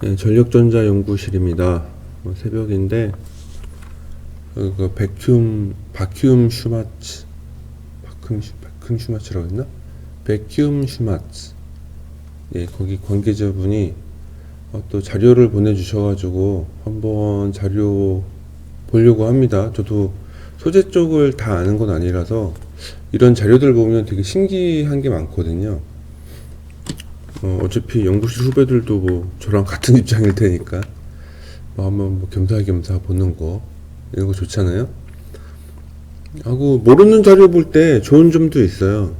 네, 전력전자 연구실입니다. 새벽인데 그 바큐움 슈마츠, 바큐움 슈마츠라고 했나? 바큐움 슈마츠. 예, 거기 관계자분이 또 자료를 보내주셔가지고 한번 자료 보려고 합니다. 저도 소재 쪽을 다 아는 건 아니라서 이런 자료들 보면 되게 신기한 게 많거든요. 어차피 연구실 후배들도 뭐 저랑 같은 입장일 테니까 한번 겸사겸사 보는 거 이런 거 좋잖아요. 하고 모르는 자료 볼 때 좋은 점도 있어요.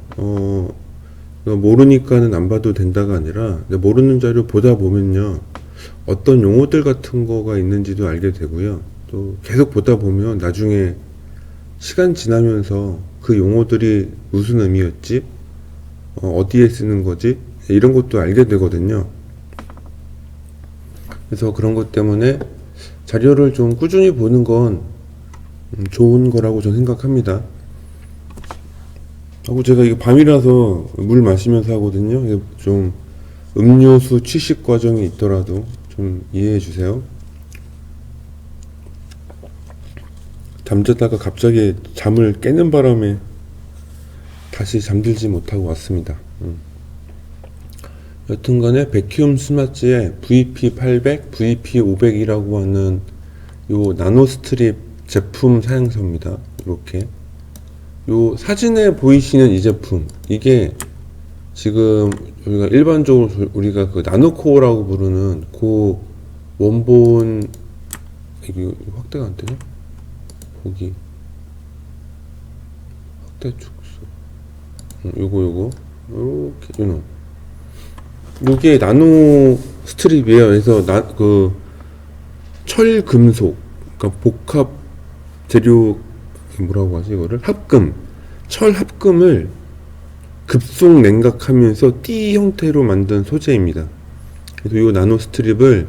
모르니까는 안 봐도 된다가 아니라 모르는 자료 보다 보면요 어떤 용어들 같은 거가 있는지도 알게 되고요. 또 계속 보다 보면 나중에 시간 지나면서 그 용어들이 무슨 의미였지? 어디에 쓰는 거지? 이런 것도 알게 되거든요. 그래서 그런 것 때문에 자료를 좀 꾸준히 보는 건 좋은 거라고 저는 생각합니다. 하고 제가 이거 밤이라서 물 마시면서 하거든요. 좀 음료수 취식 과정이 있더라도 좀 이해해 주세요. 잠자다가 갑자기 잠을 깨는 바람에 다시 잠들지 못하고 왔습니다. 여튼간에 백큐움 스마츠의 VP800, VP500이라고 하는 요 나노 스트립 제품 사양서입니다. 이렇게 요 사진에 보이시는 이 제품, 이게 지금 우리가 일반적으로 우리가 그 나노코어라고 부르는 그 원본, 이게 확대가 안 되냐? 보기 확대 축소 요거 이렇게 요놈 요게 나노 스트립이에요. 그래서 철금속, 그러니까 복합 재료, 뭐라고 하지 이거를? 합금, 철 합금을 급속 냉각하면서 띠 형태로 만든 소재입니다. 그래서 이 나노 스트립을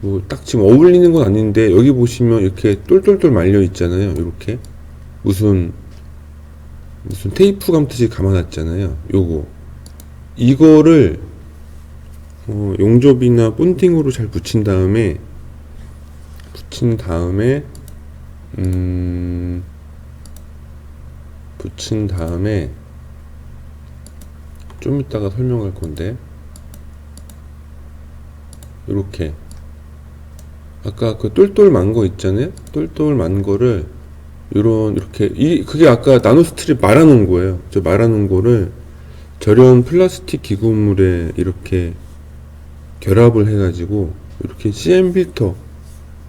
뭐 딱 지금 어울리는 건 아닌데 여기 보시면 이렇게 똘똘똘 말려 있잖아요. 이렇게 무슨 테이프 감듯이 감아놨잖아요. 이거를 용접이나 본딩으로 잘 붙인 다음에 좀 이따가 설명할 건데, 이렇게 아까 그 똘똘 만 거 있잖아요. 똘똘 만 거를 이렇게 그게 아까 나노 스트립 말아놓은 거예요. 저 말아놓은 거를 절연 플라스틱 기구물에 이렇게 결합을 해가지고 이렇게 CM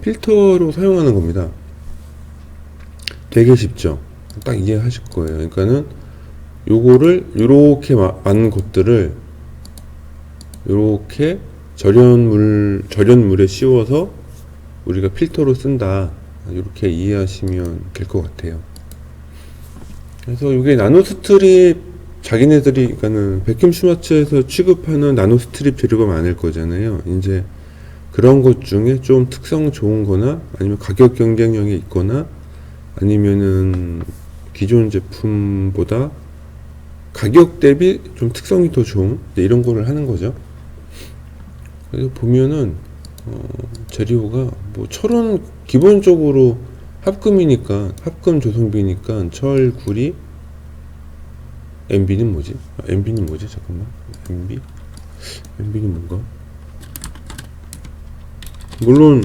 필터로 사용하는 겁니다. 되게 쉽죠? 딱 이해하실 거예요. 그러니까는 요거를 요렇게 만 것들을 요렇게 절연물에 씌워서 우리가 필터로 쓴다, 이렇게 이해하시면 될 것 같아요. 그래서 이게 나노 스트립, 자기네들이, 그러니까는 백큐움 슈마츠에서 취급하는 나노 스트립 재료가 많을 거잖아요. 이제 그런 것 중에 좀 특성 좋은 거나 아니면 가격 경쟁력이 있거나 아니면은 기존 제품보다 가격 대비 좀 특성이 더 좋은 이런 거를 하는 거죠. 그래서 보면은 재료가 뭐 철은 기본적으로 합금 조성비니까 철, 구리, MB는 뭐지? MB는 뭐지? 잠깐만. MB는 뭔가? 물론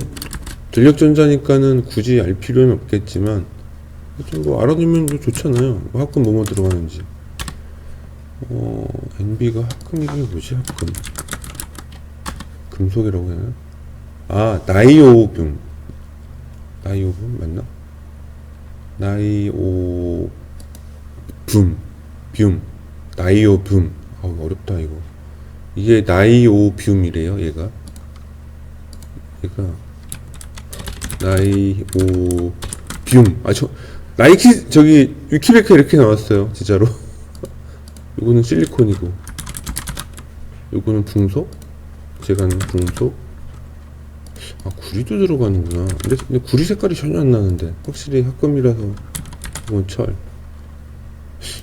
전력전자니까는 굳이 알 필요는 없겠지만 좀 뭐 알아두면 좋잖아요. 뭐 합금 뭐뭐 들어가는지. MB가 합금 이름이 뭐지? 합금 금속이라고 해야 하나? 나이오뷴 맞나? 나이오뷴. 어렵다 이거. 이게 나이오뷴이래요. 얘가 나이오뷴. 나이키 저기 위키백과 이렇게 나왔어요. 진짜로. 요거는 실리콘이고 요거는 붕속, 제가 하는 붕속. 구리도 들어가는구나. 근데 구리 색깔이 전혀 안 나는데 확실히 합금이라서. 이건 철.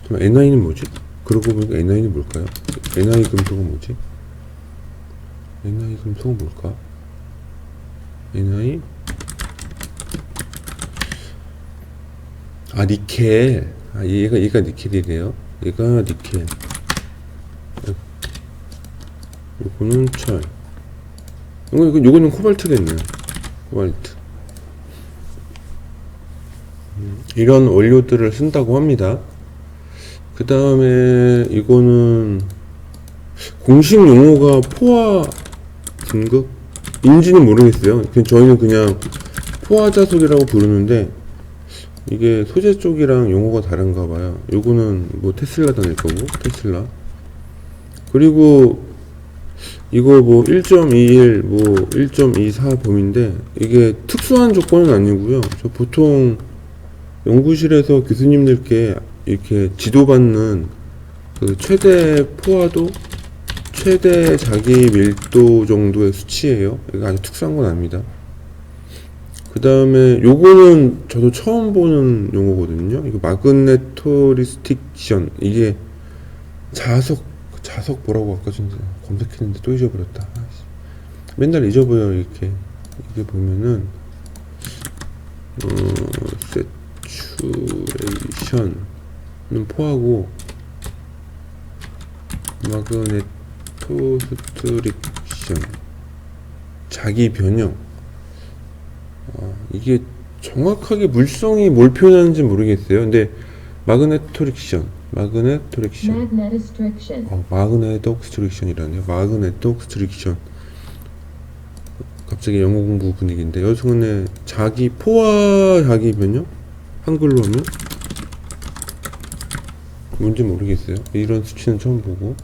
N9는 뭐지? 그러고 보니까 N9이 뭘까요? N9 금속은 뭐지? NI 금속은 뭘까? NI 니켈. 얘가 니켈이래요. 얘가 니켈. 요거는 철. 요거는 코발트겠네요. 코발트. 이런 원료들을 쓴다고 합니다. 그 다음에 이거는 공식 용어가 포화 등급? 인지는 모르겠어요. 저희는 그냥 포화자석이라고 부르는데 이게 소재 쪽이랑 용어가 다른가 봐요. 요거는 뭐 테슬라 다닐 거고, 테슬라. 그리고 이거 뭐 1.21, 뭐 1.24 범위인데 이게 특수한 조건은 아니고요. 저 보통 연구실에서 교수님들께 이렇게 지도받는 그 최대 포화도, 최대 자기 밀도 정도의 수치예요. 이거 아주 특수한 건 아닙니다. 그 다음에 요거는 저도 처음 보는 용어거든요. 이거 마그네토리스틱션. 이게 자석 뭐라고 아까 전에 검색했는데 또 잊어버렸다. 맨날 잊어버려요. 이렇게 이게 보면은 세츄레이션은 포하고 마그네토스트릭션 자기 변형. 이게 정확하게 물성이 뭘 표현하는지 모르겠어요. 근데 마그네토스트릭션이라네요. 마그네토스트릭션. 갑자기 영어 공부 분위기인데 여성의 자기 포화 자기 변형? 한글로 하면 뭔지 모르겠어요. 이런 수치는 처음 보고.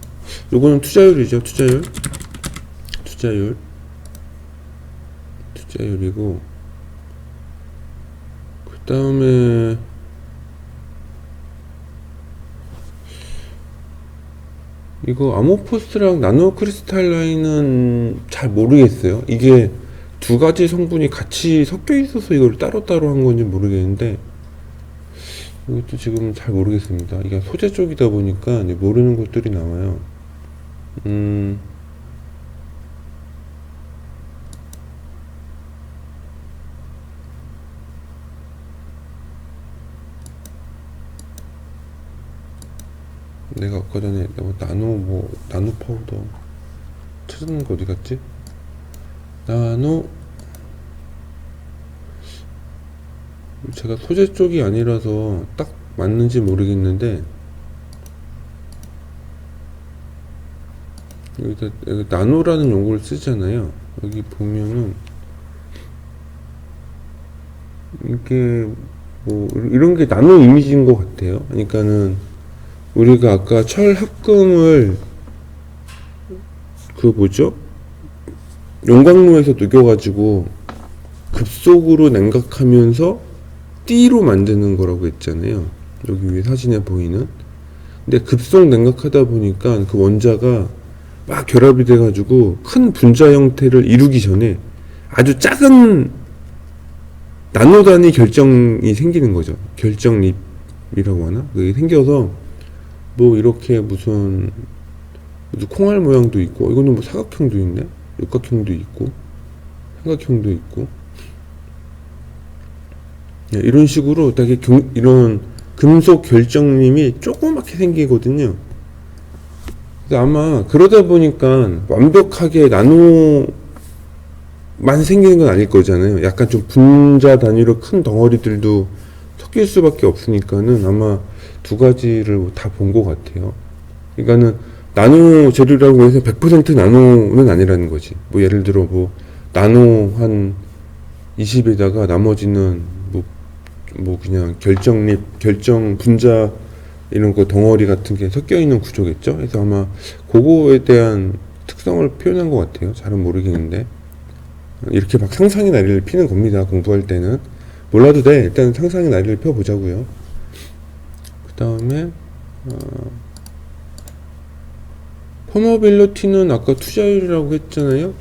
요거는 투자율이죠. 투자율이고, 그 다음에 이거 아모포스랑 나노크리스탈라인은 잘 모르겠어요. 이게 두 가지 성분이 같이 섞여 있어서 이걸 따로따로 한 건지 모르겠는데 이것도 지금 잘 모르겠습니다. 이게 소재 쪽이다 보니까 모르는 것들이 나와요. 내가 아까 전에 나노 파우더 찾았는 거 어디 갔지? 제가 소재 쪽이 아니라서 딱 맞는지 모르겠는데 여기 나노라는 용어를 쓰잖아요. 여기 보면은 이게 뭐 이런 게 나노 이미지인 것 같아요. 그러니까는 우리가 아까 철 합금을 그 뭐죠? 용광로에서 녹여가지고 급속으로 냉각하면서 띠로 만드는 거라고 했잖아요. 여기 위에 사진에 보이는. 근데 급속 냉각하다 보니까 그 원자가 막 결합이 돼가지고 큰 분자 형태를 이루기 전에 아주 작은 나노 단위 결정이 생기는 거죠. 결정립이라고 하나? 그게 생겨서 뭐 이렇게 무슨 콩알 모양도 있고, 이거는 뭐 사각형도 있네? 육각형도 있고 삼각형도 있고, 이런 식으로 되게 이런 금속 결정림이 조그맣게 생기거든요. 그래서 아마 그러다 보니까 완벽하게 나노만 생기는 건 아닐 거잖아요. 약간 좀 분자 단위로 큰 덩어리들도 섞일 수밖에 없으니까는 아마 두 가지를 다 본 것 같아요. 그러니까는 나노 재료라고 해서 100% 나노는 아니라는 거지. 뭐 예를 들어 뭐 나노 한 20에다가 나머지는 뭐 그냥 결정 분자 이런 거 덩어리 같은 게 섞여 있는 구조겠죠. 그래서 아마 그거에 대한 특성을 표현한 것 같아요. 잘은 모르겠는데 이렇게 막 상상의 나래를 피는 겁니다. 공부할 때는 몰라도 돼. 일단 상상의 나래를 펴보자고요. 그 다음에 퍼머빌리티는 아까 투자율이라고 했잖아요.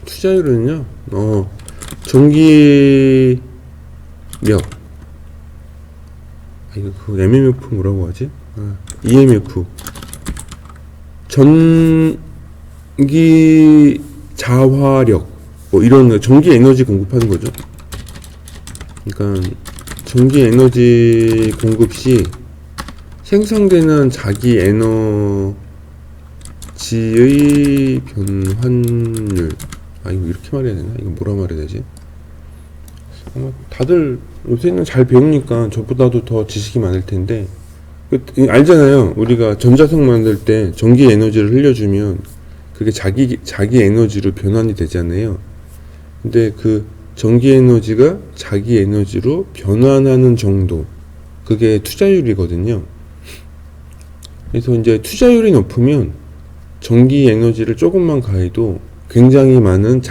투자율은요 전기력, 이거 그 MMF 뭐라고 하지? EMF 전기 자화력 뭐 이런 전기 에너지 공급하는 거죠. 그러니까 전기 에너지 공급 시 생성되는 자기 에너지의 변환율. 이거 이렇게 말해야 되나? 이거 뭐라 말해야 되지? 다들 요새는 잘 배우니까 저보다도 더 지식이 많을 텐데, 알잖아요. 우리가 전자석 만들 때 전기 에너지를 흘려주면 그게 자기 에너지로 변환이 되잖아요. 근데 그 전기 에너지가 자기 에너지로 변환하는 정도, 그게 투자율이거든요. 그래서 이제 투자율이 높으면 전기 에너지를 조금만 가해도 굉장히 많은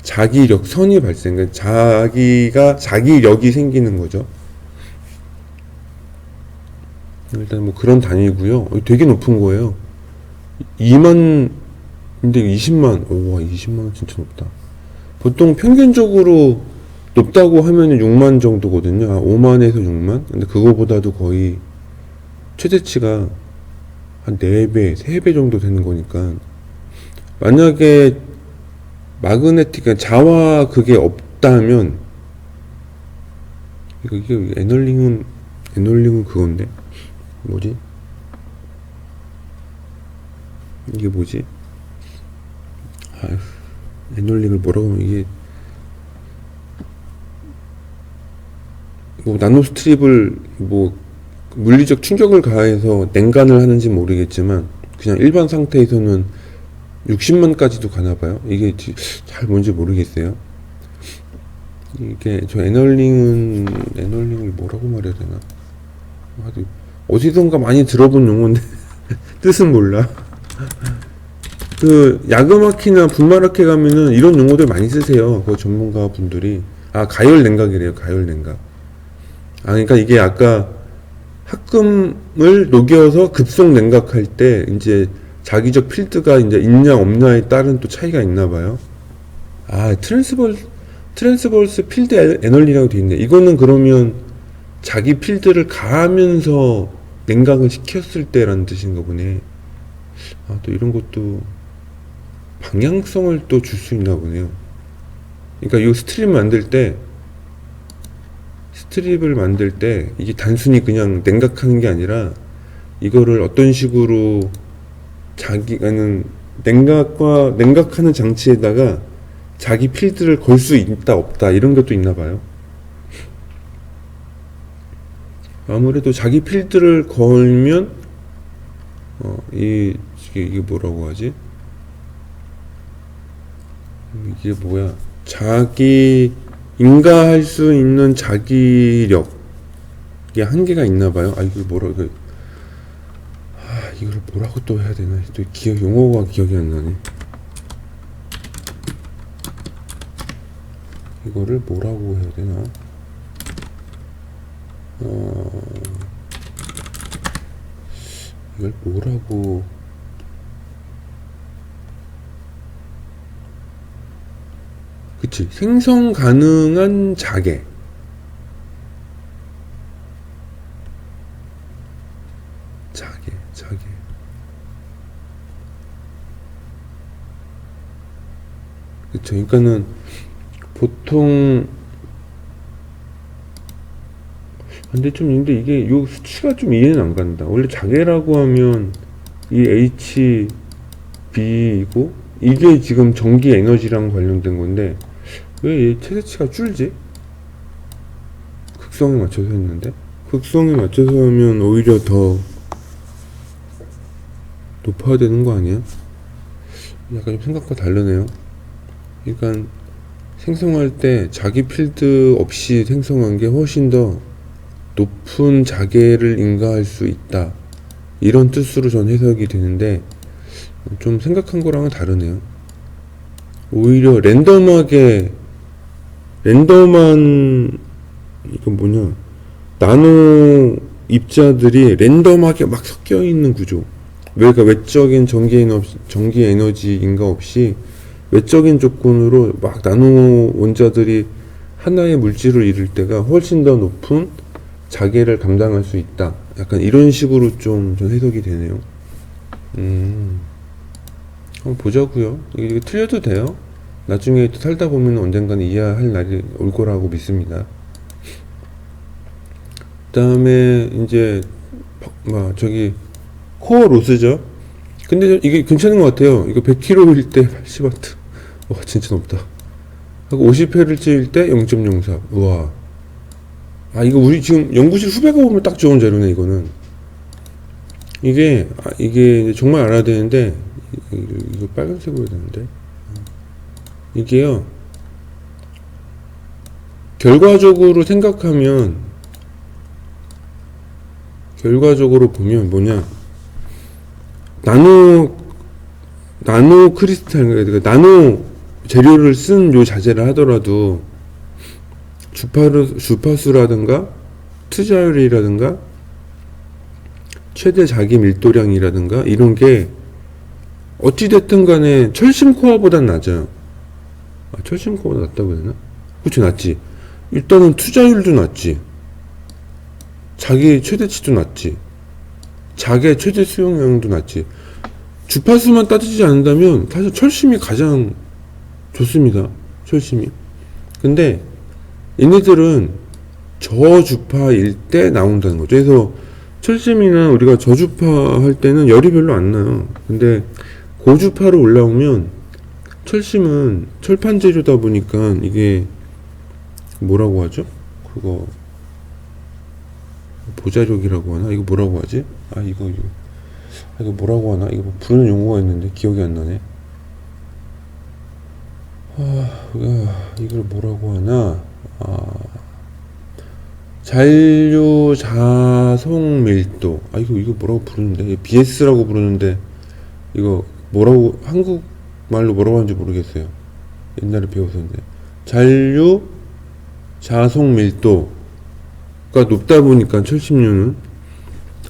자기력 선이 발생, 그러니까 자기력이 생기는 거죠. 일단 뭐 그런 단위고요. 되게 높은 거예요. 2만, 근데 20만, 와, 20만 원 진짜 높다. 보통 평균적으로 높다고 하면은 6만 정도거든요. 5만에서 6만? 근데 그거보다도 거의 최대치가 한 4배, 3배 정도 되는 거니까. 만약에 마그네틱, 그러니까 자화 그게 없다면, 이게 에너링은 그건데. 뭐지? 이게 뭐지? 에너링을 뭐라고 하면 이게 뭐 나노 스트립을 뭐 물리적 충격을 가해서 냉간을 하는지 모르겠지만 그냥 일반 상태에서는 60만까지도 가나봐요. 이게 잘 뭔지 모르겠어요. 이게 저 에너링을 뭐라고 말해야 되나? 어디선가 많이 들어본 용어인데 뜻은 몰라. 그 야그마키나 분마라케 가면은 이런 용어들 많이 쓰세요. 그 전문가 분들이. 가열 냉각이래요. 가열 냉각. 그러니까 이게 아까 합금을 녹여서 급속 냉각할 때 이제 자기적 필드가 이제 있냐 없냐에 따른 또 차이가 있나 봐요. 트랜스버스 필드 에너지라고 돼 있네. 이거는 그러면 자기 필드를 가하면서 냉각을 시켰을 때라는 뜻인가 보네. 또 이런 것도 방향성을 또 줄 수 있나 보네요. 그러니까 이 스트립을 만들 때 이게 단순히 그냥 냉각하는 게 아니라 이거를 어떤 식으로 자기가는 냉각하는 장치에다가 자기 필드를 걸 수 있다 없다 이런 것도 있나 봐요. 아무래도 자기 필드를 걸면 이게 뭐라고 하지? 이게 뭐야? 자기 인가할 수 있는 자기력 이게 한계가 있나 봐요. 이걸 뭐라고 또 해야 되나? 또 용어가 기억이 안 나네. 이거를 뭐라고 해야 되나? 이걸 뭐라고 그치, 생성 가능한 자개. 그쵸. 그러니까는 보통 근데 이게 요 수치가 좀 이해는 안 간다. 원래 자개라고 하면 이 HB이고 이게 지금 전기 에너지랑 관련된 건데 왜 얘 최대치가 줄지? 극성에 맞춰서 했는데 극성에 맞춰서 하면 오히려 더 높아야 되는 거 아니야? 약간 좀 생각과 다르네요. 그러니까 생성할 때 자기 필드 없이 생성한 게 훨씬 더 높은 자개를 인가할 수 있다, 이런 뜻으로 전 해석이 되는데 좀 생각한 거랑은 다르네요. 오히려 랜덤한 이건 뭐냐, 나노 입자들이 랜덤하게 막 섞여 있는 구조. 그러니까 외적인 전기 에너지 인가 없이 외적인 조건으로 막 나노 원자들이 하나의 물질을 이룰 때가 훨씬 더 높은 자개를 감당할 수 있다. 약간 이런 식으로 좀 해석이 되네요. 한번 보자고요. 이게 틀려도 돼요. 나중에 또 살다 보면 언젠가는 이해할 날이 올 거라고 믿습니다. 그 다음에 이제 저기 코어 로스죠. 근데 이게 괜찮은 것 같아요. 이거 100km일 때 80W. 와 진짜 높다. 하고 50Hz일 때 0.04. 우와. 아 이거 우리 지금 연구실 후배가 보면 딱 좋은 자료네 이거는. 이게 정말 알아야 되는데 이거 빨간색으로 해야 되는데 이게요 결과적으로 보면 뭐냐 나노 크리스탈 그러니까 나노 재료를 쓴 요 자재를 하더라도 주파수라든가 투자율이라든가 최대 자기 밀도량이라든가 이런 게 어찌됐든 간에 철심 코어보단 낮아요. 철심 코어보다 낮다고 해야 되나? 그치, 낮지. 일단은 투자율도 낮지. 자기 최대치도 낮지. 자기 최대 수용량도 낮지. 주파수만 따지지 않는다면 사실 철심이 가장 좋습니다. 철심이. 근데 얘네들은 저주파일 때 나온다는 거죠. 그래서 철심이나 우리가 저주파 할 때는 열이 별로 안 나요. 근데 고주파로 올라오면 철심은 철판 재료다 보니까 이게 뭐라고 하죠? 그거 보자력이라고 하나? 이거 뭐라고 하지? 이거 뭐라고 하나? 이거 뭐 부르는 용어가 있는데 기억이 안 나네. 이걸 뭐라고 하나? 잔류 자송 밀도. 이거 뭐라고 부르는데? BS라고 부르는데 이거 뭐라고 한국말로 뭐라고 하는지 모르겠어요. 옛날에 배웠었는데 잔류 자송 밀도가 높다 보니까 철심류는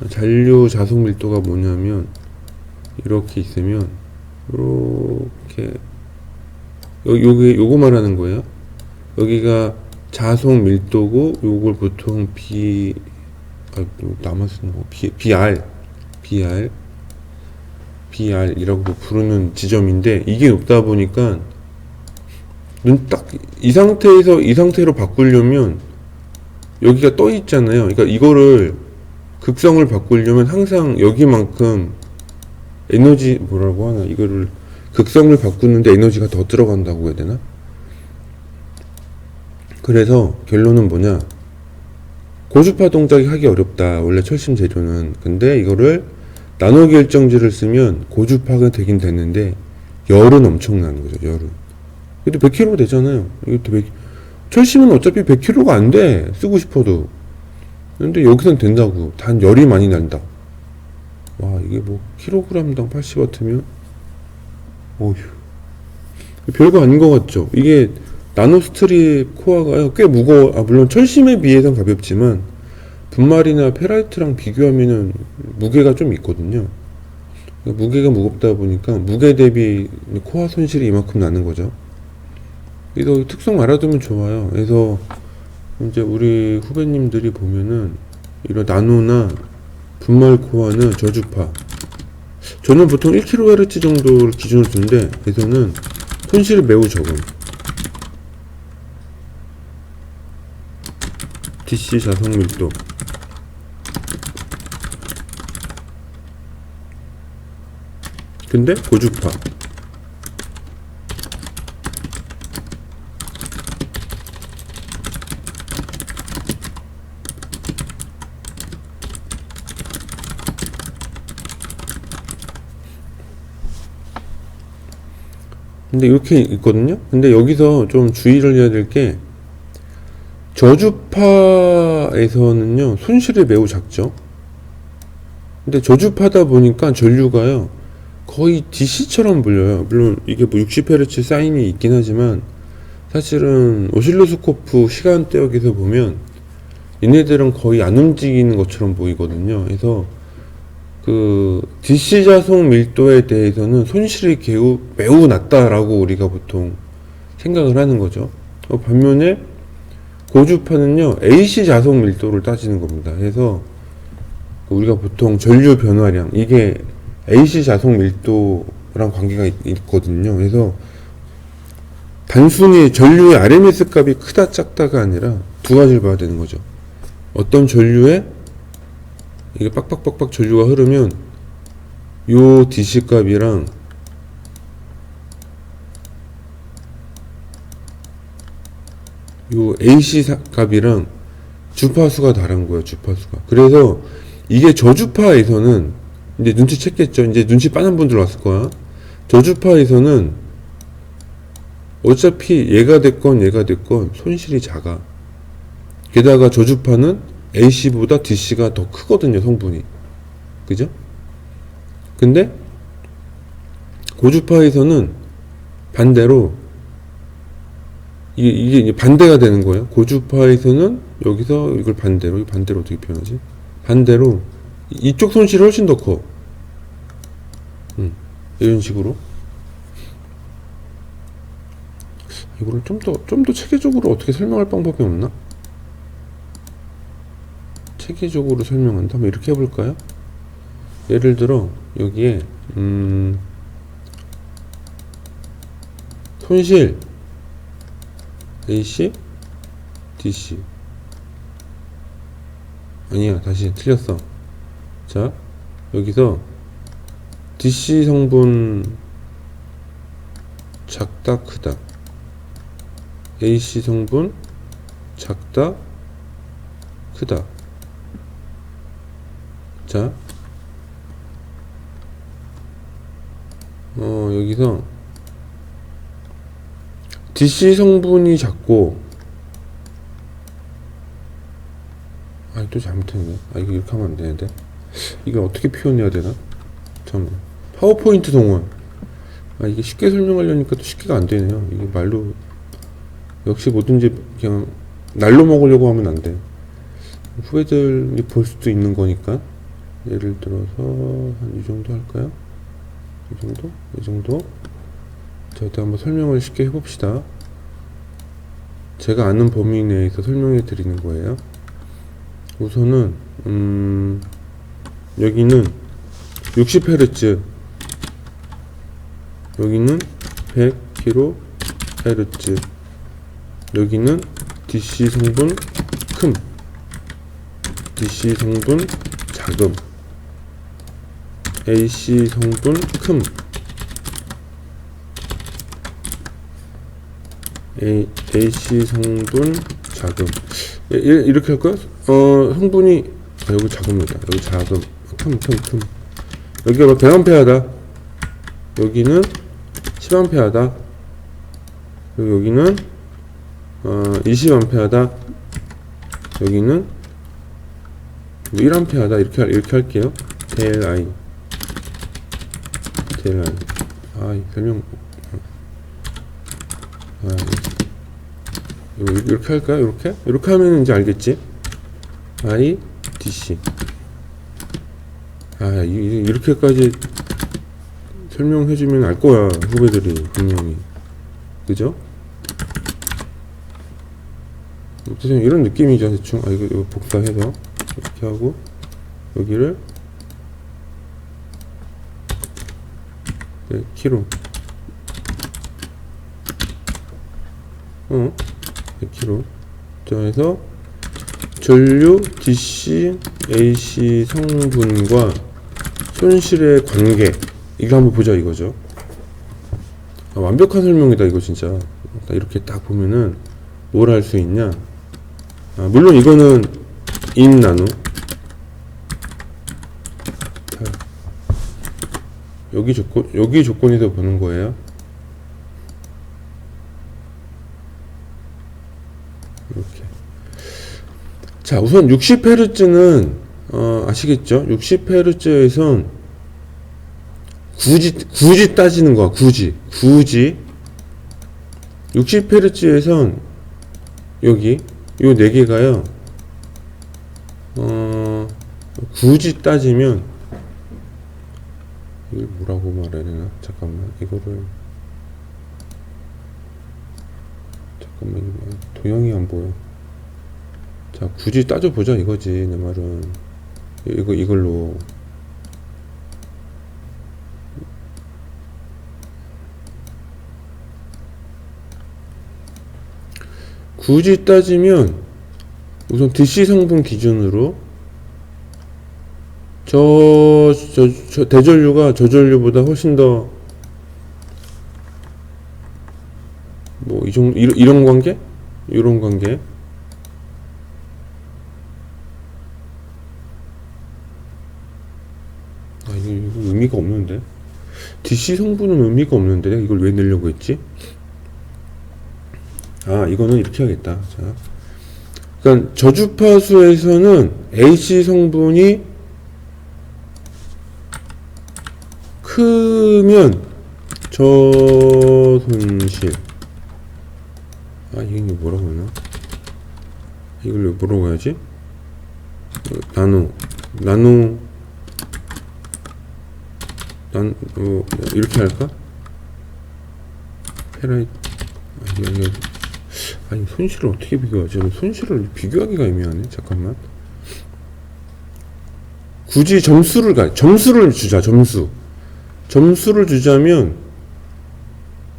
잔류 자송 밀도가 뭐냐면 이렇게 있으면 이렇게 요거 말하는 거예요. 여기가 자송 밀도고 요걸 보통 BR이라고 부르는 지점인데 이게 높다 보니까 딱 이 상태로 바꾸려면 여기가 떠 있잖아요. 그러니까 이거를 극성을 바꾸려면 항상 여기만큼 에너지 뭐라고 하나 이거를 극성을 바꾸는데 에너지가 더 들어간다고 해야 되나? 그래서 결론은 뭐냐? 고주파 동작이 하기 어렵다. 원래 철심 재료는. 근데 이거를 나노 결정지를 쓰면 고주파가 되긴 됐는데 열은 엄청나는 거죠. 열은. 근데 100kg 되잖아요. 이것도 철심은 어차피 100kg가 안 돼. 쓰고 싶어도. 근데 여기선 된다고. 단 열이 많이 난다. 와 이게 뭐 킬로그램당 80W면 어휴 별거 아닌 것 같죠. 이게 나노스트립 코어가 꽤 무거워. 물론 철심에 비해선 가볍지만 분말이나 페라이트랑 비교하면은 무게가 좀 있거든요. 그러니까 무게가 무겁다 보니까 무게 대비 코어 손실이 이만큼 나는 거죠. 그래서 특성 알아두면 좋아요. 그래서 이제 우리 후배님들이 보면은 이런 나노나 분말 코어는 저주파. 저는 보통 1kHz 정도를 기준으로 두는데 여기서는 손실이 매우 적은 DC 자성 밀도. 근데 고주파. 근데 이렇게 있거든요. 근데 여기서 좀 주의를 해야 될 게 저주파에서는요 손실이 매우 작죠. 근데 저주파다 보니까 전류가요 거의 DC처럼 불려요. 물론 이게 뭐 60Hz 사인이 있긴 하지만 사실은 오실로스코프 시간대역에서 보면 얘네들은 거의 안 움직이는 것처럼 보이거든요. 그래서 그 DC 자송 밀도에 대해서는 손실이 매우 낮다라고 우리가 보통 생각을 하는 거죠. 반면에 고주파는요 AC 자송 밀도를 따지는 겁니다. 그래서 우리가 보통 전류 변화량 이게 AC 자속 밀도랑 관계가 있거든요. 그래서 단순히 전류의 RMS 값이 크다 작다가 아니라 두 가지를 봐야 되는 거죠. 어떤 전류에 이게 빡빡빡빡 전류가 흐르면 요 DC 값이랑 요 AC 값이랑 주파수가 다른 거예요. 주파수가. 그래서 이게 저주파에서는 이제 눈치챘겠죠. 이제 눈치 빠른 분들 왔을 거야. 저주파에서는 어차피 얘가 됐건 손실이 작아. 게다가 저주파는 AC보다 DC가 더 크거든요. 성분이. 그죠? 근데 고주파에서는 반대로 이게 반대가 되는 거예요. 고주파에서는 여기서 이걸 반대로 어떻게 표현하지? 반대로 이쪽 손실이 훨씬 더 커. 이런 식으로. 이거를 좀 더 체계적으로 어떻게 설명할 방법이 없나? 체계적으로 설명한다? 한번 이렇게 해볼까요? 예를 들어 여기에 손실 AC, DC. 아니야, 다시 틀렸어. 자, 여기서 DC 성분 작다 크다, AC 성분 작다 크다. 자, 여기서 DC 성분이 작고, 또 잘못했네. 이거 이렇게 하면 안 되는데. 이걸 어떻게 표현해야 되나? 잠깐만. 파워포인트 동원. 이게 쉽게 설명하려니까 또 쉽게가 안 되네요. 이게 말로, 역시 뭐든지 그냥 날로 먹으려고 하면 안 돼. 후배들이 볼 수도 있는 거니까. 예를 들어서, 한 이 정도 할까요? 이 정도? 이 정도? 자, 일단 한번 설명을 쉽게 해봅시다. 제가 아는 범위 내에서 설명해 드리는 거예요. 우선은 여기는 60Hz, 여기는 100kHz, 여기는 DC 성분 큼, DC 성분 작음, AC 성분 큼, AC 성분 작음. 이렇게 할까요? 성분이 여기 작음이다. 여기 작음. 큼. 여기가 뭐 100A다. 여기는 10A다. 그리고 여기는 20A다. 여기는 1A다. 이렇게 할게요. 델I. 설명. 이렇게 할까요? 이렇게 하면 이제 알겠지? I, DC. 이렇게까지 설명해주면 알 거야, 후배들이, 분명히. 그죠? 대충 이런 느낌이죠, 대충. 이거 복사해서. 이렇게 하고, 여기를, 키로. 100kg. 자, 해서 전류 DC, AC 성분과 손실의 관계, 이거 한번 보자 이거죠. 완벽한 설명이다 이거 진짜. 이렇게 딱 보면은 뭘 할 수 있냐. 물론 이거는 인 나누. 여기 조건에서 보는 거예요. 이렇게. 자, 우선 60Hz는 아시겠죠? 60Hz에선 굳이 따지는 거야. 굳이 60Hz에선 여기 요 네 개가요. 굳이 따지면 이걸 뭐라고 말해야 되나? 잠깐만, 도형이 안 보여. 자, 굳이 따져보자 이거지, 내 말은. 이걸로. 굳이 따지면 우선 DC 성분 기준으로 저 대전류가 저전류보다 훨씬 더 뭐 이 정도 이런 관계? 이런 관계. 아 이거 의미가 없는데. DC 성분은 의미가 없는데 내가 이걸 왜 내려고 했지? 아 이거는 이렇게 하겠다. 자, 그러니까 저주파수에서는 AC 성분이 크면 저손실. 아 이게 뭐라고 하나? 이걸 뭐라고 해야지? 나노 이렇게 할까? 페라이트. 아니 손실을 어떻게 비교하지? 손실을 비교하기가 애매하네. 잠깐만. 굳이 점수를 주자. 점수를 주자면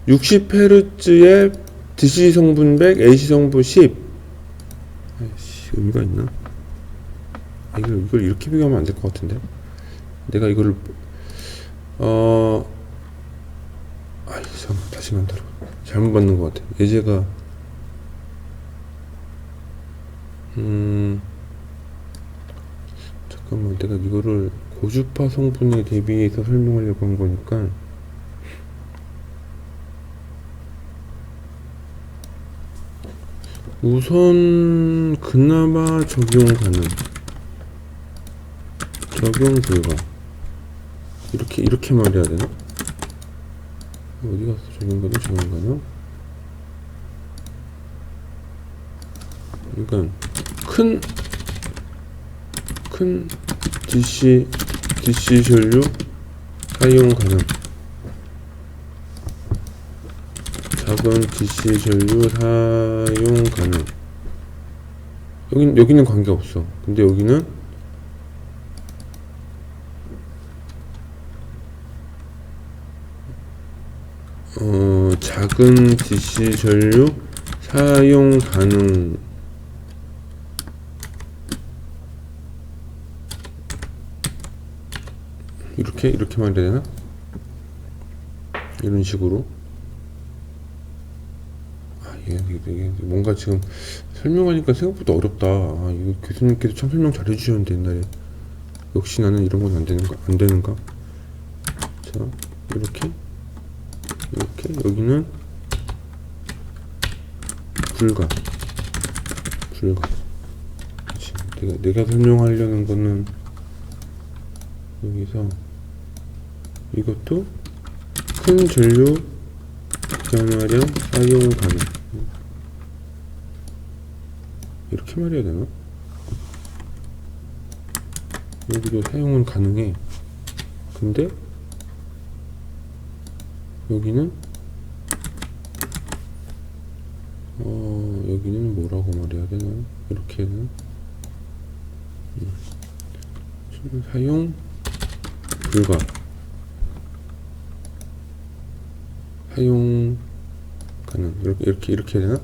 60Hz에 DC 성분 100, AC 성분 10. 아이씨, 의미가 있나? 이걸 이렇게 비교하면 안 될 것 같은데. 내가 이거를 다시 만들어. 잘못 받는 것 같아. 예제가 잠깐만, 내가 이거를 고주파 성분에 대비해서 설명하려고 한 거니까. 우선 그나마 적용 불가. 이렇게 말해야 되나? 어디 갔어? 적용 가능? 그러니까 큰 DC 전류 사용 가능. 작은 DC 전류 사용 가능. 여기는 관계없어. 근데 여기는 작은 DC 전류 사용 가능. 이렇게 말해야 되나? 이런 식으로. 이게 뭔가 지금 설명하니까 생각보다 어렵다. 이거 교수님께서 참 설명 잘 해주셨는데 옛날에. 역시 나는 이런 건 안 되는가? 자, 이렇게 여기는 불가. 그치. 내가 설명하려는 거는 여기서 이것도 큰 전류 변화량 사용 가능. 이렇게 말해야 되나? 여기도 사용은 가능해. 근데 여기는 여기는 뭐라고 말해야 되나? 이렇게는 사용 불가. 사용 가능. 이렇게 해야 되나?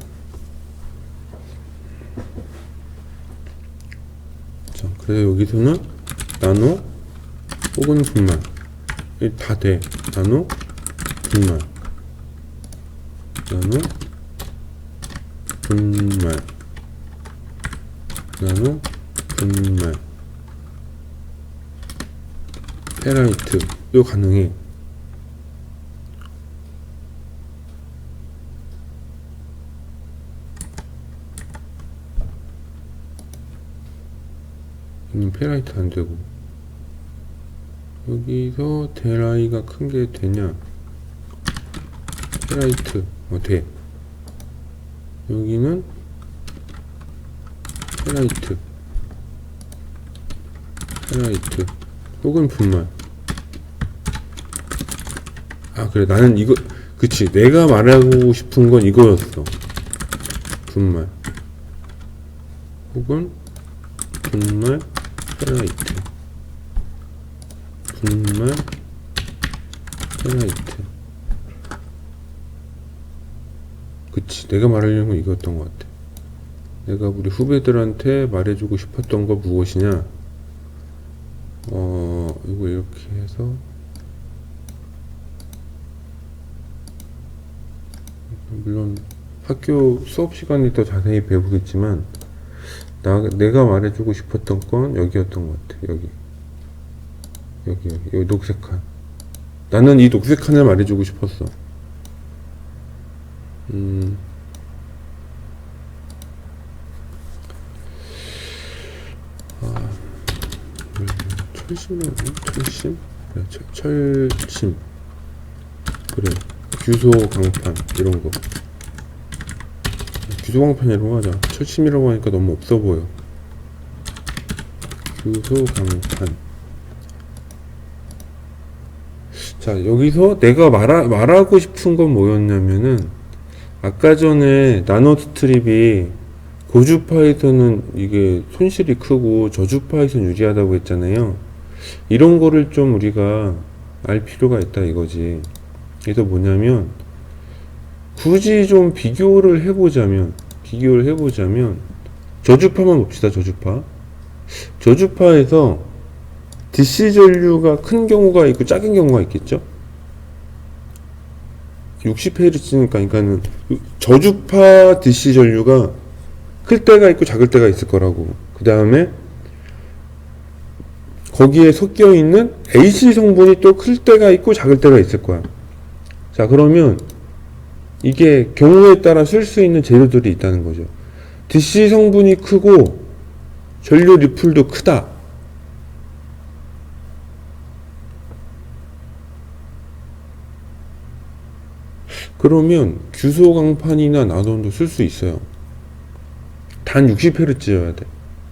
자, 그래서 여기서는 나노 혹은 분말 다 돼. 나노 분말 페라이트 이거 가능해. 페라이트 안 되고, 여기서 데라이가 큰 게 되냐? 페라이트 돼. 여기는 페라이트 혹은 분말. 그래, 나는 이거, 그치, 내가 말하고 싶은 건 이거였어. 분말 혹은 분말 페라이트. 그치, 내가 말하려는 건 이거였던 것 같아. 내가 우리 후배들한테 말해주고 싶었던 거 무엇이냐? 이거 이렇게 해서 물론 학교 수업 시간에 더 자세히 배우겠지만 내가 말해주고 싶었던 건 여기였던 것 같아. 여기 녹색 칸. 나는 이 녹색 칸을 말해주고 싶었어. 철심? 그래, 철심. 그래. 규소 강판, 이런 거. 규소 강판이라고 하자. 철심이라고 하니까 너무 없어 보여. 규소 강판. 자, 여기서 내가 말하고 싶은 건 뭐였냐면은, 아까 전에 나노 스트립이 고주파에서는 이게 손실이 크고 저주파에서는 유리하다고 했잖아요. 이런 거를 좀 우리가 알 필요가 있다 이거지. 그래서 뭐냐면, 굳이 좀 비교를 해보자면, 저주파만 봅시다, 저주파에서 DC 전류가 큰 경우가 있고 작은 경우가 있겠죠? 60Hz니까, 그러니까는 저주파 DC 전류가 클 때가 있고 작을 때가 있을 거라고. 그 다음에 거기에 섞여 있는 AC 성분이 또 클 때가 있고 작을 때가 있을 거야. 자, 그러면 이게 경우에 따라 쓸 수 있는 재료들이 있다는 거죠. DC 성분이 크고 전류 리플도 크다. 그러면 규소 강판이나 나노도 쓸 수 있어요. 단 60Hz여야 돼.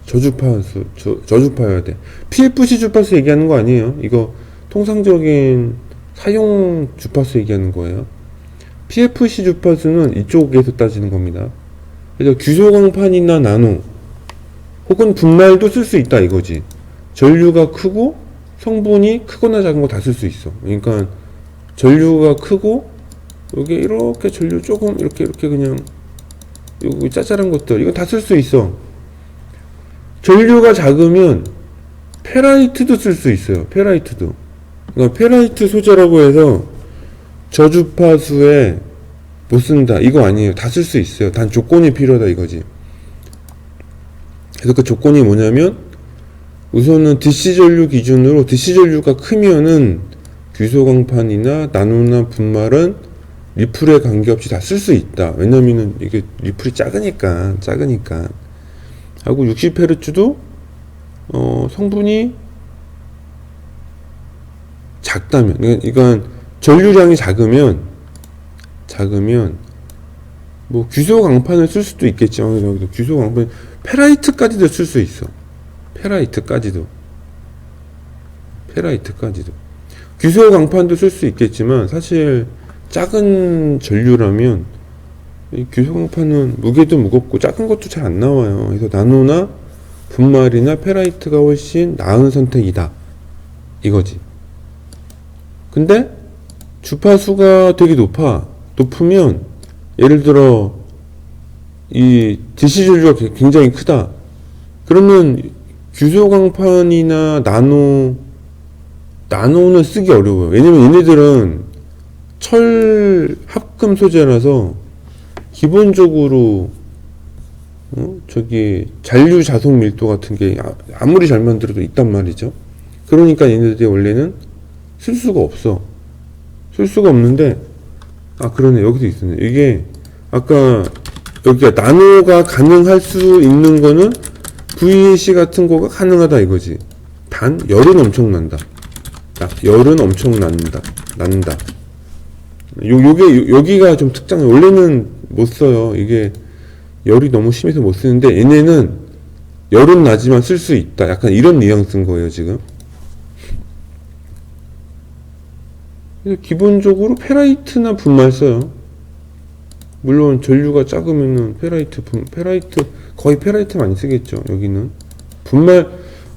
저주파여야 돼. PFC 주파수 얘기하는 거 아니에요. 이거 통상적인 사용 주파수 얘기하는 거예요. PFC 주파수는 이쪽에서 따지는 겁니다. 그래서 규소 강판이나 나노 혹은 분말도 쓸 수 있다 이거지. 전류가 크고 성분이 크거나 작은 거 다 쓸 수 있어. 그러니까 전류가 크고 여기 이렇게 전류 조금 이렇게 그냥 여기 짜잘한 것들 이거 다 쓸 수 있어. 전류가 작으면 페라이트도 쓸 수 있어요. 페라이트도. 그러니까 페라이트 소재라고 해서 저주파수에 못 쓴다 이거 아니에요. 다 쓸 수 있어요. 단 조건이 필요하다 이거지. 그래서 그 조건이 뭐냐면 우선은 DC 전류 기준으로 DC 전류가 크면은 규소 강판이나 나노나 분말은 리플에 관계없이 다 쓸 수 있다. 왜냐면은 이게 리플이 작으니까 하고 60Hz도 성분이 작다면, 그러니까 전류량이 작으면 뭐 규소 강판을 쓸 수도 있겠지만 여기도 규소 강판 페라이트까지도 쓸 수 있어. 페라이트까지도 규소 강판도 쓸 수 있겠지만 사실 작은 전류라면 이 규소 강판은 무게도 무겁고 작은 것도 잘 안 나와요. 그래서 나노나 분말이나 페라이트가 훨씬 나은 선택이다 이거지. 근데 주파수가 되게 높으면 예를 들어 이 DC 전류가 굉장히 크다. 그러면 규소 강판이나 나노는 쓰기 어려워요. 왜냐면 얘네들은 철 합금 소재라서 기본적으로 저기 잔류 자석 밀도 같은 게 아무리 잘 만들어도 있단 말이죠. 그러니까 얘네들이 원래는 쓸 수가 없는데 그러네. 여기도 있었네. 이게 아까 여기가 나노가 가능할 수 있는 거는 VAC 같은 거가 가능하다 이거지. 단 열은 엄청 난다. 열은 엄청 난다. 여기가 좀 특장이에요. 원래는 못 써요. 이게 열이 너무 심해서 못 쓰는데 얘네는 열은 나지만 쓸 수 있다. 약간 이런 뉘앙스인 거예요 지금. 기본적으로 페라이트나 분말 써요. 물론 전류가 작으면은 페라이트 거의 페라이트 많이 쓰겠죠. 여기는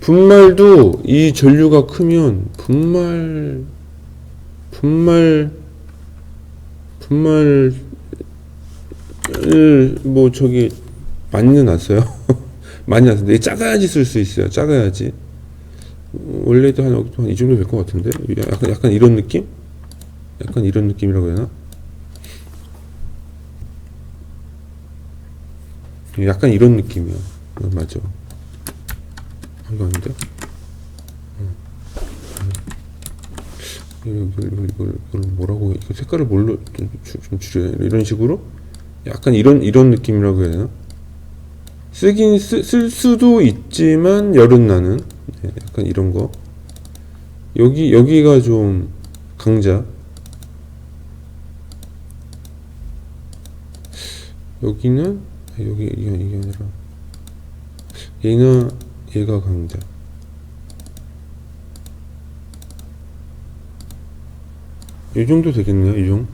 분말도 이 전류가 크면 분말 뭐 저기 많이는 안 써요. 많이 안 쓰는데 작아야지 쓸 수 있어요. 작아야지. 원래도 한 이 정도 될 것 같은데. 약간 이런 느낌? 약간 이런 느낌이라고 해야 되나? 약간 이런 느낌이야. 맞아. 이거 아닌데? 이걸 뭐라고, 이거 색깔을 뭘로 좀 줄여야 되나? 이런 식으로? 약간 이런 느낌이라고 해야 되나? 쓸 수도 있지만, 열은 나는. 네, 약간 이런 거. 여기가 좀 강자. 여기는, 이게 아니라. 얘가 강자. 이 정도 되겠네요, 이 정도.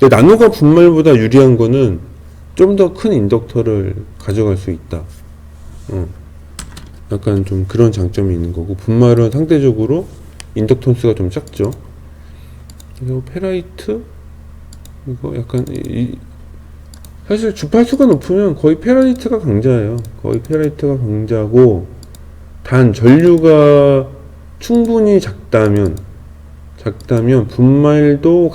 나노가 분말보다 유리한 거는 좀 더 큰 인덕터를 가져갈 수 있다. 약간 좀 그런 장점이 있는 거고, 분말은 상대적으로 인덕턴스가 좀 작죠. 그리고 페라이트? 이거 약간, 사실 주파수가 높으면 거의 페라이트가 강자예요. 거의 페라이트가 강자고, 단 전류가 충분히 작다면 분말도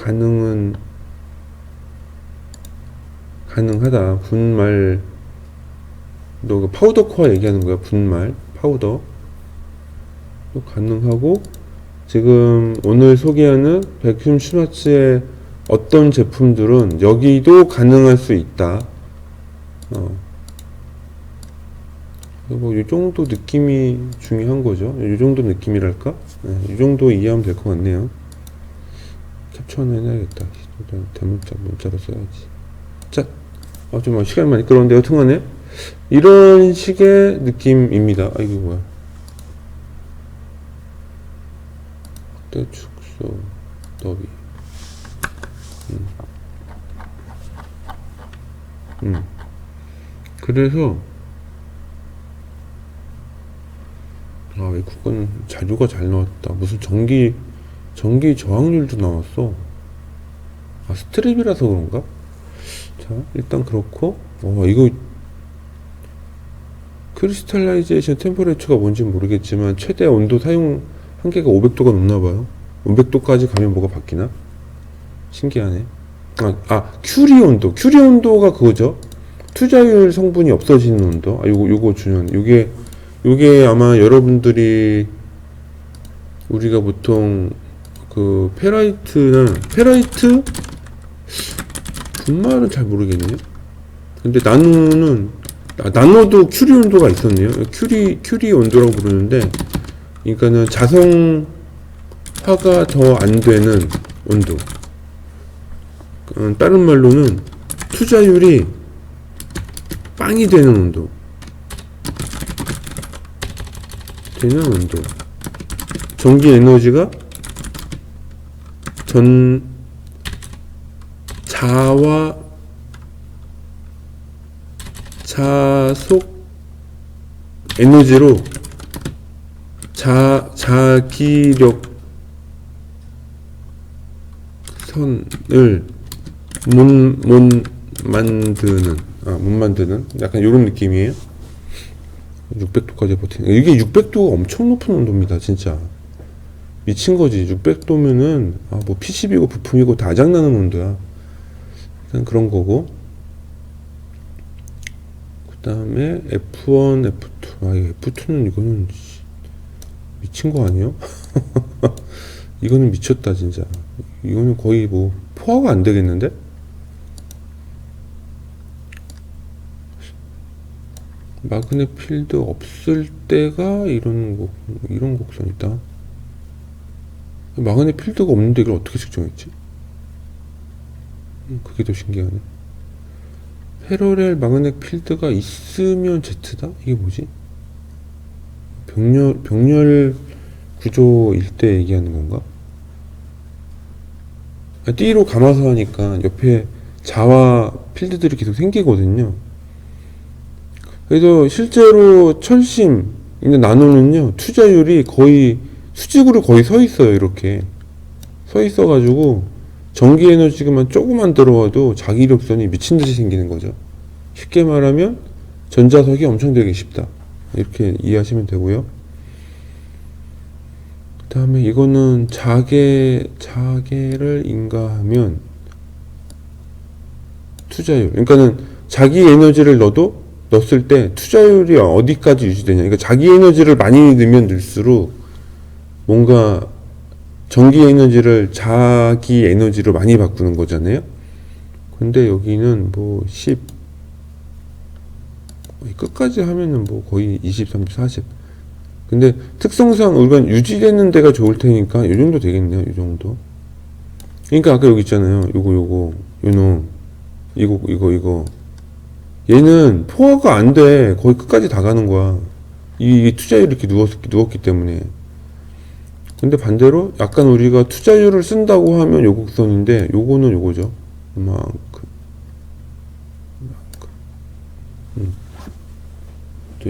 가능하다. 분말, 너 파우더 코어 얘기하는 거야. 분말 파우더 가능하고, 지금 오늘 소개하는 백큐um 슈마츠의 어떤 제품들은 여기도 가능할 수 있다. 뭐, 이 정도 느낌이 중요한 거죠. 이 정도 느낌이랄까? 네, 이 정도 이해하면 될 것 같네요. 캡처 하나 해놔야겠다. 일단 문자로 써야지. 자, 좀 시간이 많이 끌었는데, 여튼간에, 이런 식의 느낌입니다. 이게 뭐야. 확대 축소, 더비. 그래서, 외국은 자료가 잘 나왔다. 무슨 전기 저항률도 나왔어. 스트립이라서 그런가? 자, 일단 그렇고, 이거, 크리스탈라이제이션 템퍼레처가 뭔지 모르겠지만, 최대 온도 사용 한계가 500도가 넘나봐요. 500도까지 가면 뭐가 바뀌나? 신기하네. 큐리 온도. 큐리 온도가 그거죠. 투자율 성분이 없어지는 온도. 요거 중요한. 요게 아마 여러분들이 우리가 보통 그 페라이트 분말은 잘 모르겠네요. 근데 나노도 큐리 온도가 있었네요. 큐리 온도라고 부르는데, 그러니까는 자성화가 더 안 되는 온도. 다른 말로는 투자율이 빵이 되는 온도. 전기 에너지가 자속 에너지로 자기력 선을 못 만드는 약간 이런 느낌이에요. 600도까지 버티는. 이게 600도가 엄청 높은 온도입니다, 진짜. 미친 거지. 600도면은, 뭐 PCB고 부품이고 다 장나는 온도야. 일단 그런 거고. 그 다음에 F1, F2. F2는 이거는 미친 거 아니에요? 이거는 미쳤다, 진짜. 이거는 거의 뭐, 포화가 안 되겠는데? 마그넷 필드 없을 때가 이런 곡선 있다. 마그넷 필드가 없는데 이걸 어떻게 측정했지? 그게 더 신기하네. 패러렐 마그넷 필드가 있으면 Z다? 이게 뭐지? 병렬 구조일 때 얘기하는 건가? D로 감아서 하니까 옆에 자와 필드들이 계속 생기거든요. 그래서 실제로 철심 있는 나노는요, 투자율이 거의 수직으로 거의 서 있어요. 이렇게 서 있어가지고 전기 에너지만 조금만 들어와도 자기력선이 미친 듯이 생기는 거죠. 쉽게 말하면 전자석이 엄청 되기 쉽다. 이렇게 이해하시면 되고요. 그 다음에 이거는 자계를 인가하면 투자율. 그러니까는 자기 에너지를 넣었을 때 투자율이 어디까지 유지되냐. 그러니까 자기 에너지를 많이 넣으면 넣을수록 뭔가 전기 에너지를 자기 에너지로 많이 바꾸는 거잖아요. 근데 여기는 뭐 10, 끝까지 하면은 뭐 거의 20, 30, 40. 근데 특성상 우리가 유지되는 데가 좋을 테니까 이 정도 되겠네요. 이 정도. 그러니까 아까 여기 있잖아요. 요놈. 이거. 얘는 포화가 안 돼. 거의 끝까지 다 가는 거야. 이 투자율이 이렇게 누웠기 때문에. 근데 반대로 약간 우리가 투자율을 쓴다고 하면 요 곡선인데 요거는 요거죠. 이만큼.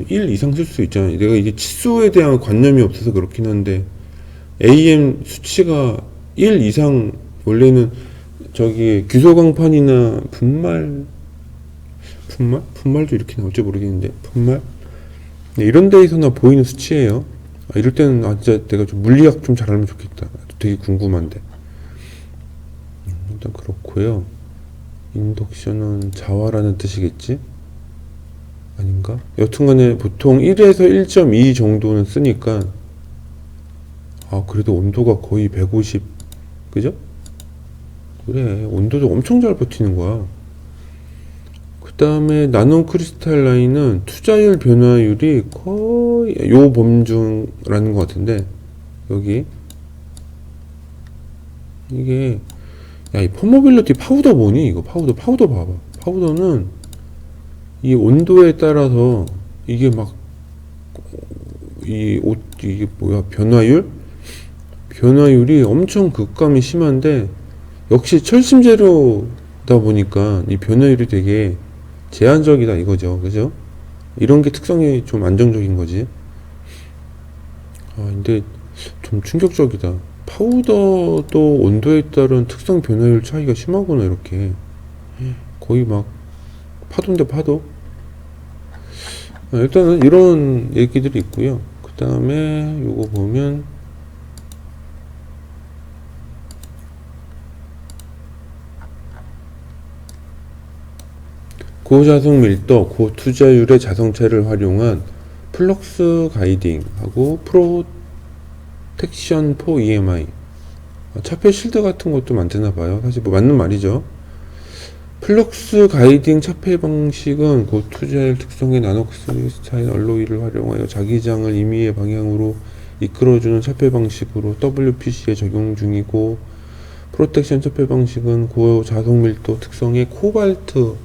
1 이상 쓸 수 있잖아요. 내가 이게 치수에 대한 관념이 없어서 그렇긴 한데 AM 수치가 1 이상 원래는 저기 규소광판이나 분말도 이렇게 나올지 모르겠는데 네, 이런 데에서나 보이는 수치예요. 이럴 때는 진짜 내가 좀 물리학 좀 잘하면 좋겠다. 되게 궁금한데. 일단 그렇고요. 인덕션은 자화라는 뜻이겠지? 아닌가? 여튼간에 보통 1에서 1.2 정도는 쓰니까 그래도 온도가 거의 150 그죠? 그래 온도도 엄청 잘 버티는 거야. 그 다음에 나노 크리스탈 라인은 투자율 변화율이 거의 요 범주라는 것 같은데 여기 이게 이 퍼머빌리티 파우더 뭐니? 이거 파우더 봐봐. 파우더는 이 온도에 따라서 이게 막 이게 뭐야 변화율이 엄청 극감이 심한데 역시 철심 재료다 보니까 이 변화율이 되게 제한적이다 이거죠. 그죠? 이런 게 특성이 좀 안정적인 거지. 근데 좀 충격적이다. 파우더도 온도에 따른 특성 변화율 차이가 심하구나. 이렇게 거의 막 파도인데 파도. 일단은 이런 얘기들이 있고요. 그 다음에 요거 보면 고자성 밀도, 고투자율의 자성차를 활용한 플럭스 가이딩하고 프로텍션 포 EMI. 차폐 실드 같은 것도 만드나 봐요. 사실 뭐 맞는 말이죠. 플럭스 가이딩 차폐 방식은 고투자율 특성의 나노크리스탈 알로이를 활용하여 자기장을 임의의 방향으로 이끌어주는 차폐 방식으로 WPC에 적용 중이고, 프로텍션 차폐 방식은 고자성 밀도 특성의 코발트를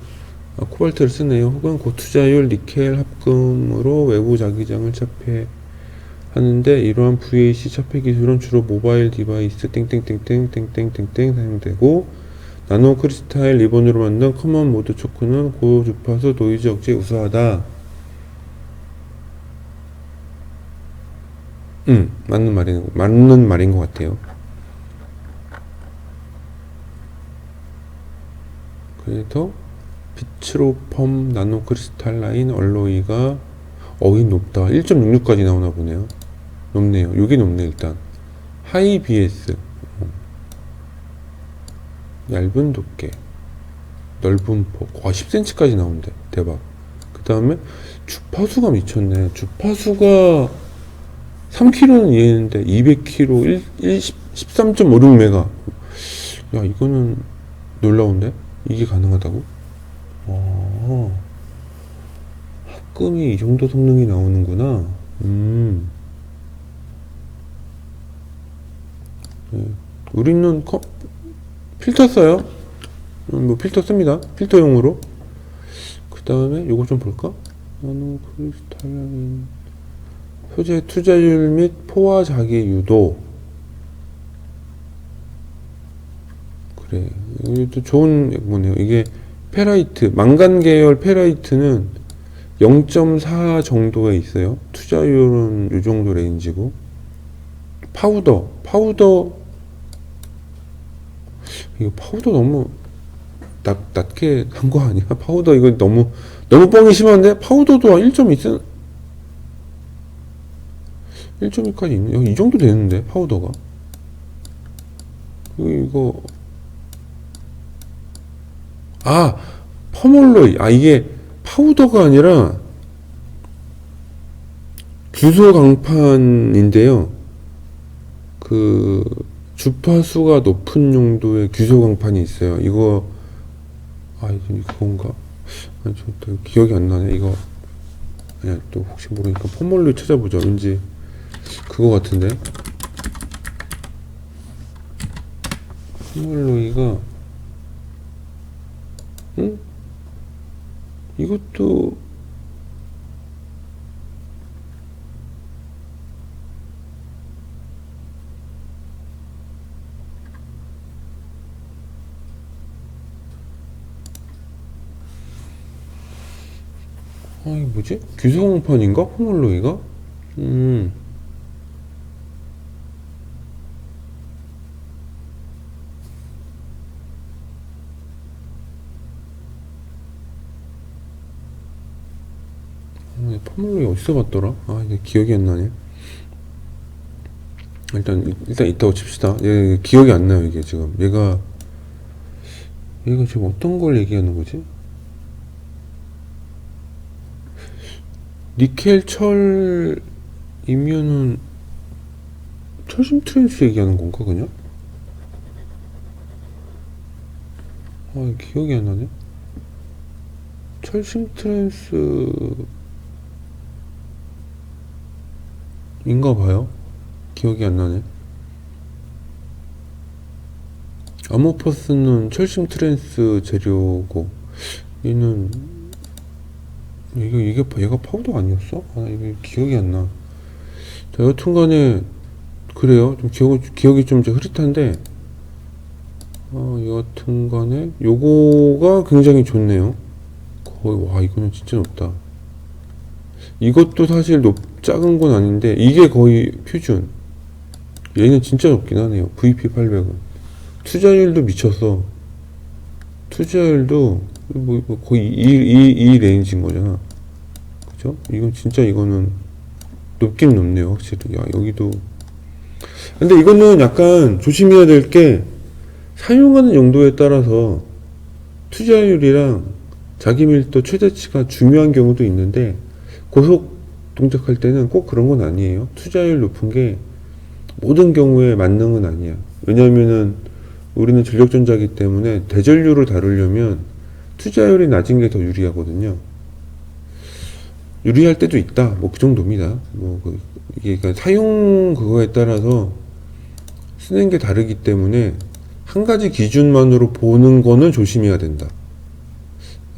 쓰네요. 혹은 고투자율 니켈 합금으로 외부 자기장을 차폐하는데, 이러한 VAC 차폐 기술은 주로 모바일 디바이스 사용되고, 나노 크리스탈 리본으로 만든 커먼 모드 초크는 고주파수 노이즈 억제에 우수하다. 맞는 말인 것 같아요. 그래서 비트로펌 나노 크리스탈 라인 얼로이가 높다. 1.66까지 나오나 보네요. 높네요. 여기 높네. 일단 하이 BS, 얇은 두께, 넓은 폭, 10cm까지 나온대. 대박. 그 다음에 주파수가 미쳤네. 주파수가 3kg는 이해했는데 200kg 13.56메가. 야, 이거는 놀라운데? 이게 가능하다고? 합금이 이 정도 성능이 나오는구나. 네. 우리는 필터 써요. 뭐 필터 씁니다. 필터용으로. 그 다음에 요거 좀 볼까? 나노 크리스탈 소재 투자율 및 포화 자기 유도. 그래. 이것도 좋은 뭐네요. 이게 페라이트, 망간 계열 페라이트는 0.4 정도에 있어요. 투자율은 요 정도 레인지고. 파우더 이거 파우더 너무 낮게 한 거 아니야? 파우더 이거 너무 뻥이 심한데? 파우더도 1.2까지 있네. 이 정도 되는데 파우더가. 이거 펌홀로이. 이게 파우더가 아니라 규소 강판인데요. 그 주파수가 높은 용도의 규소 강판이 있어요. 이거 이건가? 저 기억이 안 나네. 이거 아니야. 또 혹시 모르니까 펌홀로이 찾아보자. 왠지 그거 같은데. 펌홀로이가 이것도 이게 뭐지? 규소광판인가? 펌홀로이가? 펌홀로이 어디서 봤더라? 이게 기억이 안 나네. 일단 있다고 칩시다. 기억이 안 나요. 이게 지금 얘가 지금 어떤 걸 얘기하는 거지? 니켈 철이면은 철심 트랜스 얘기하는 건가 그냥? 기억이 안 나네. 철심 트랜스 인가 봐요. 기억이 안 나네. 아모퍼스는 철심 트랜스 재료고, 얘가 파우더 아니었어? 이게 기억이 안 나. 자, 여튼간에 그래요. 좀 기억이 좀 흐릿한데, 여튼간에 요거가 굉장히 좋네요. 거의 이거는 진짜 높다. 이것도 사실 작은 건 아닌데 이게 거의 표준. 얘는 진짜 높긴 하네요. VP800은 투자율도 미쳤어. 투자율도 거의 이 레인지인 거잖아. 그죠? 이거는 높긴 높네요. 확실히. 여기도. 근데 이거는 약간 조심해야 될 게, 사용하는 용도에 따라서 투자율이랑 자기 밀도 최대치가 중요한 경우도 있는데, 고속 동작할 때는 꼭 그런 건 아니에요. 투자율 높은 게 모든 경우에 맞는 건 아니야. 왜냐면은 우리는 전력전자기 때문에 대전류를 다루려면 투자율이 낮은 게 더 유리하거든요. 유리할 때도 있다. 그 정도입니다. 이게 그러니까 사용 그거에 따라서 쓰는 게 다르기 때문에 한 가지 기준만으로 보는 거는 조심해야 된다.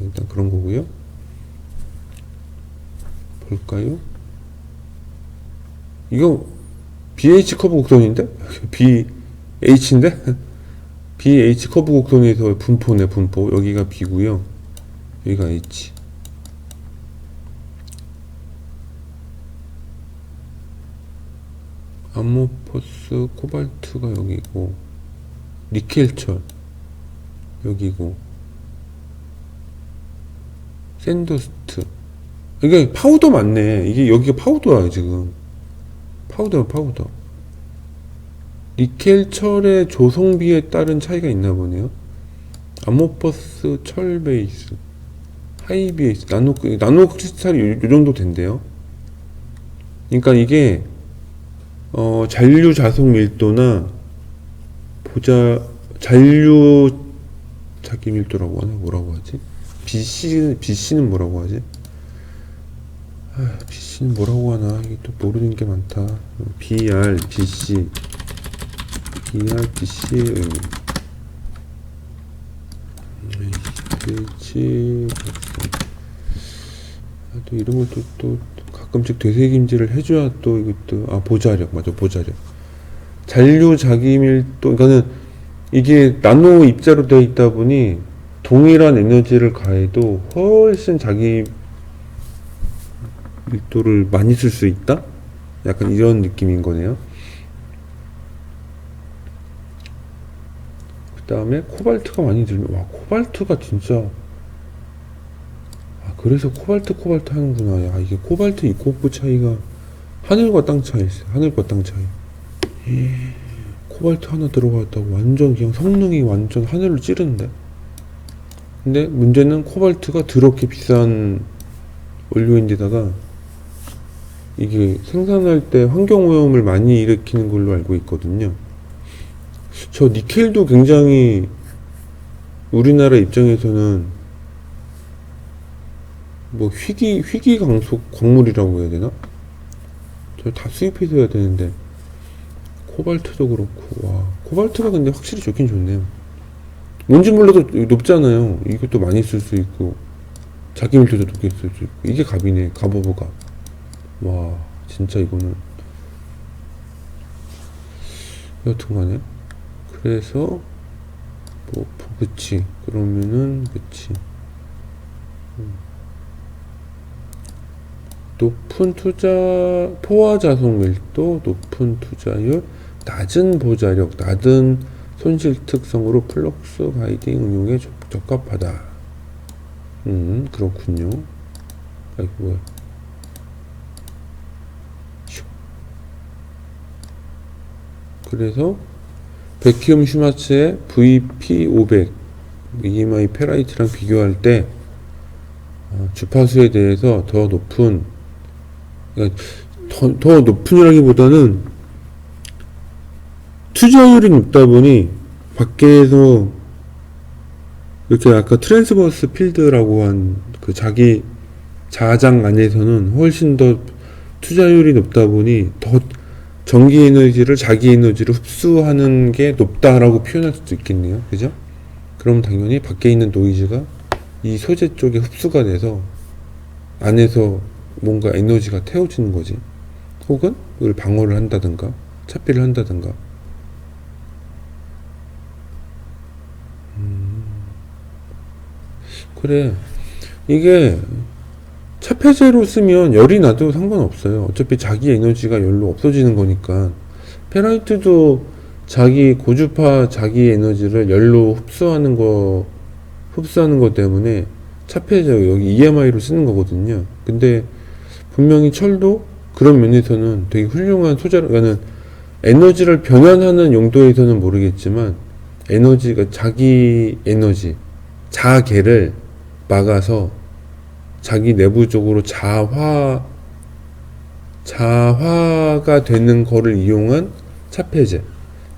일단 그런 거고요. 볼까요? 이거 BH 커브 곡선인데? BH인데? BH 커브 곡선에서 분포네, 분포. 여기가 B고요. 여기가 H. 암모퍼스 코발트가 여기고, 니켈철 여기고, 샌더스트. 이게 파우더 맞네. 이게 여기가 파우더야 지금. 파우더. 니켈철의 조성비에 따른 차이가 있나 보네요. 암모퍼스 철 베이스, 하이 베이스, 나노 크리스탈이 요 정도 된대요. 그러니까 이게 잔류 자속 밀도나 잔류 자기 밀도라고 하나? 뭐라고 하지? BC는 뭐라고 하지? BC는 뭐라고 하나? 이게 또 모르는 게 많다. BR, BC, 또 이런 것도 또 가끔씩 되새김질을 해줘야 또 이것도 보자력. 맞아, 보자력. 잔류 자기 밀도. 그러니까는 이게 나노 입자로 되어 있다 보니 동일한 에너지를 가해도 훨씬 자기 밀도를 많이 쓸 수 있다? 약간 이런 느낌인 거네요. 그 다음에 코발트가 많이 들면, 와, 코발트가 진짜, 아, 그래서 코발트 하는구나. 야, 이게 코발트 이코프 차이가 하늘과 땅 차이 있어요. 하늘과 땅 차이. 코발트 하나 들어갔다고 완전 그냥 성능이 완전 하늘을 찌르는데. 근데 문제는 코발트가 더럽게 비싼 원료인데다가 이게 생산할 때 환경오염을 많이 일으키는 걸로 알고 있거든요. 저 니켈도 굉장히 우리나라 입장에서는 뭐 희귀 강속 광물이라고 해야 되나? 저 다 수입해서 해야 되는데 코발트도 그렇고, 와, 코발트가 근데 확실히 좋긴 좋네요. 뭔지 몰라도 높잖아요. 이것도 많이 쓸 수 있고 자기 밀도도 높게 쓸 수 있고, 이게 갑이네. 갑 오브 갑. 와, 진짜 이거는 여튼간에 그래서 뭐 그치, 그러면은 그치. 높은 포화 자속 밀도, 높은 투자율, 낮은 보자력, 낮은 손실 특성으로 플럭스 가이딩 응용에 적합하다. 그렇군요. 아이고, 뭐야. 그래서 베큐움 슈마츠의 VP500 EMI 페라이트랑 비교할 때 주파수에 대해서 더 높은, 그러니까 더 높은이라기보다는 투자율이 높다 보니 밖에서 이렇게 아까 트랜스버스 필드라고 한 그 자기 자장 안에서는 훨씬 더 투자율이 높다 보니 더 전기 에너지를 자기 에너지로 흡수하는 게 높다라고 표현할 수도 있겠네요. 그죠? 그럼 당연히 밖에 있는 노이즈가 이 소재 쪽에 흡수가 돼서 안에서 뭔가 에너지가 태워지는 거지. 혹은 그걸 방어를 한다든가 차피를 한다든가. 그래, 이게 차폐제로 쓰면 열이 나도 상관없어요. 어차피 자기 에너지가 열로 없어지는 거니까. 페라이트도 자기 고주파 자기 에너지를 열로 흡수하는 거 때문에 차폐제 여기 EMI로 쓰는 거거든요. 근데 분명히 철도 그런 면에서는 되게 훌륭한 소재라는, 에너지를 변환하는 용도에서는 모르겠지만 에너지가 자기 에너지 자계를 막아서 자기 내부적으로 자화가 되는 거를 이용한 차폐제,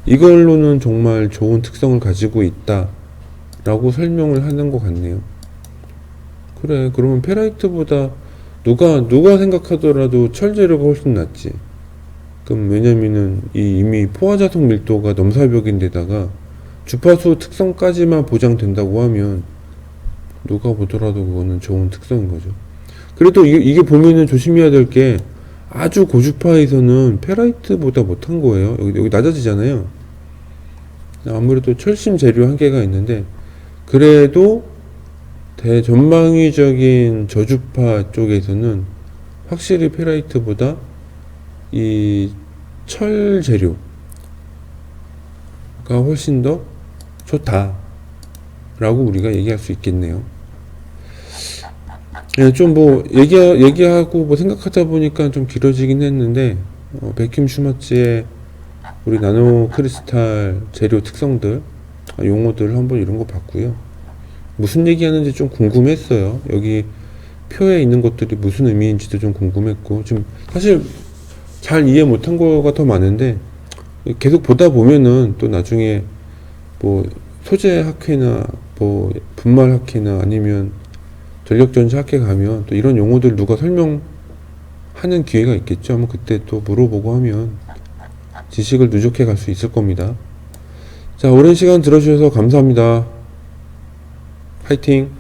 이걸로는 정말 좋은 특성을 가지고 있다 라고 설명을 하는 것 같네요. 그래, 그러면 페라이트보다 누가 생각하더라도 철재료가 훨씬 낫지. 그럼 왜냐면은 이미 포화자석 밀도가 넘사벽인데다가 주파수 특성까지만 보장된다고 하면 누가 보더라도 그거는 좋은 특성인 거죠. 그래도 이게 보면은 조심해야 될 게, 아주 고주파에서는 페라이트보다 못한 거예요. 여기 낮아지잖아요. 아무래도 철심 재료 한계가 있는데, 그래도 대전방위적인 저주파 쪽에서는 확실히 페라이트보다 이 철 재료가 훨씬 더 좋다 라고 우리가 얘기할 수 있겠네요. 예, 좀 뭐 얘기하고 뭐 생각하다 보니까 좀 길어지긴 했는데, 베큐움 슈마츠의 우리 나노 크리스탈 재료 특성들, 용어들 한번 이런 거 봤고요. 무슨 얘기하는지 좀 궁금했어요. 여기 표에 있는 것들이 무슨 의미인지도 좀 궁금했고, 지금 사실 잘 이해 못한 거가 더 많은데, 계속 보다 보면은 또 나중에 뭐 소재 학회나 뭐 분말 학회나 아니면 전력전자 학회 가면 또 이런 용어들 누가 설명하는 기회가 있겠죠. 한번 그때 또 물어보고 하면 지식을 누적해 갈 수 있을 겁니다. 자, 오랜 시간 들어주셔서 감사합니다. 파이팅!